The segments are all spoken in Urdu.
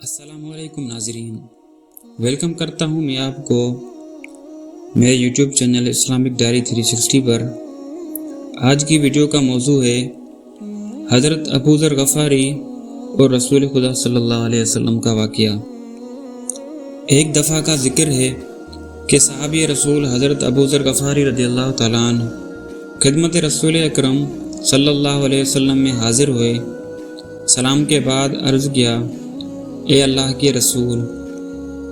السلام علیکم ناظرین، ویلکم کرتا ہوں میں آپ کو میرے یوٹیوب چینل اسلامک ڈائری 360 پر۔ آج کی ویڈیو کا موضوع ہے حضرت ابو ذر غفاری اور رسول خدا صلی اللہ علیہ وسلم کا واقعہ۔ ایک دفعہ کا ذکر ہے کہ صحابی رسول حضرت ابو ذر غفاری رضی اللہ تعالیٰ عنہ خدمت رسول اکرم صلی اللہ علیہ وسلم میں حاضر ہوئے۔ سلام کے بعد عرض کیا، اے اللہ کے رسول،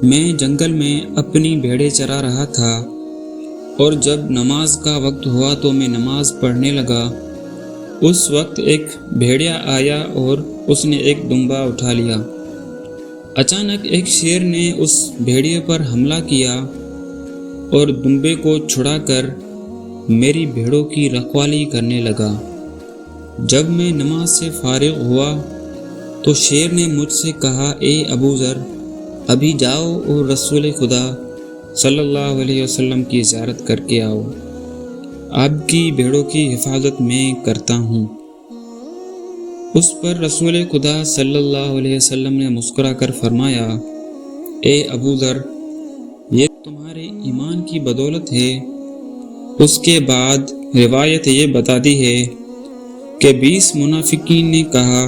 میں جنگل میں اپنی بھیڑیں چرا رہا تھا اور جب نماز کا وقت ہوا تو میں نماز پڑھنے لگا۔ اس وقت ایک بھیڑیا آیا اور اس نے ایک دمبا اٹھا لیا۔ اچانک ایک شیر نے اس بھیڑیے پر حملہ کیا اور دمبے کو چھڑا کر میری بھیڑوں کی رکھوالی کرنے لگا۔ جب میں نماز سے فارغ ہوا تو شیر نے مجھ سے کہا، اے ابو ذر، ابھی جاؤ اور رسول خدا صلی اللہ علیہ وسلم کی زیارت کر کے آؤ، آپ کی بھیڑوں کی حفاظت میں کرتا ہوں۔ اس پر رسول خدا صلی اللہ علیہ وسلم نے مسکرا کر فرمایا، اے ابو ذر، یہ تمہارے ایمان کی بدولت ہے۔ اس کے بعد روایت یہ بتاتی ہے کہ 20 منافقین نے کہا،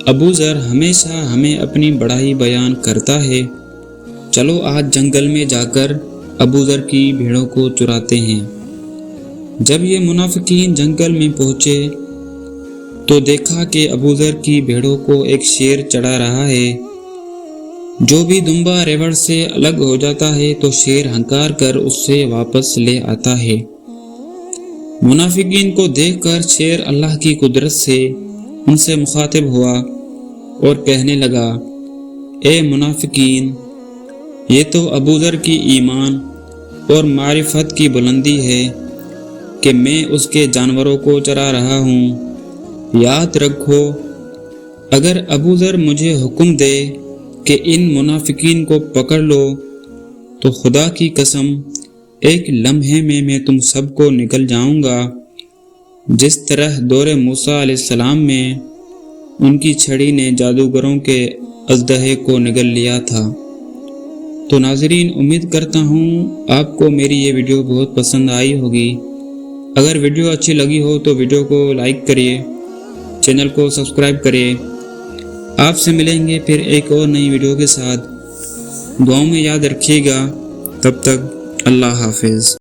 ابو ذر ہمیشہ ہمیں اپنی بڑائی بیان کرتا ہے، چلو آج جنگل میں جا کر ابو ذر کی بھیڑوں کو چراتے ہیں۔ جب یہ منافقین جنگل میں پہنچے تو دیکھا کہ ابو ذر کی بھیڑوں کو ایک شیر چڑھا رہا ہے۔ جو بھی دمبا ریوڑ سے الگ ہو جاتا ہے تو شیر ہنکار کر اس سے واپس لے آتا ہے۔ منافقین کو دیکھ کر شیر اللہ کی قدرت سے ان سے مخاطب ہوا اور کہنے لگا، اے منافقین، یہ تو ابو ذر کی ایمان اور معرفت کی بلندی ہے کہ میں اس کے جانوروں کو چرا رہا ہوں۔ یاد رکھو، اگر ابو ذر مجھے حکم دے کہ ان منافقین کو پکڑ لو تو خدا کی قسم ایک لمحے میں تم سب کو نگل جاؤں گا، جس طرح دور موسیٰ علیہ السلام میں ان کی چھڑی نے جادوگروں کے اژدہے کو نگل لیا تھا۔ تو ناظرین، امید کرتا ہوں آپ کو میری یہ ویڈیو بہت پسند آئی ہوگی۔ اگر ویڈیو اچھی لگی ہو تو ویڈیو کو لائک کریے، چینل کو سبسکرائب کریے۔ آپ سے ملیں گے پھر ایک اور نئی ویڈیو کے ساتھ۔ دعاؤں میں یاد رکھیے گا۔ تب تک اللہ حافظ۔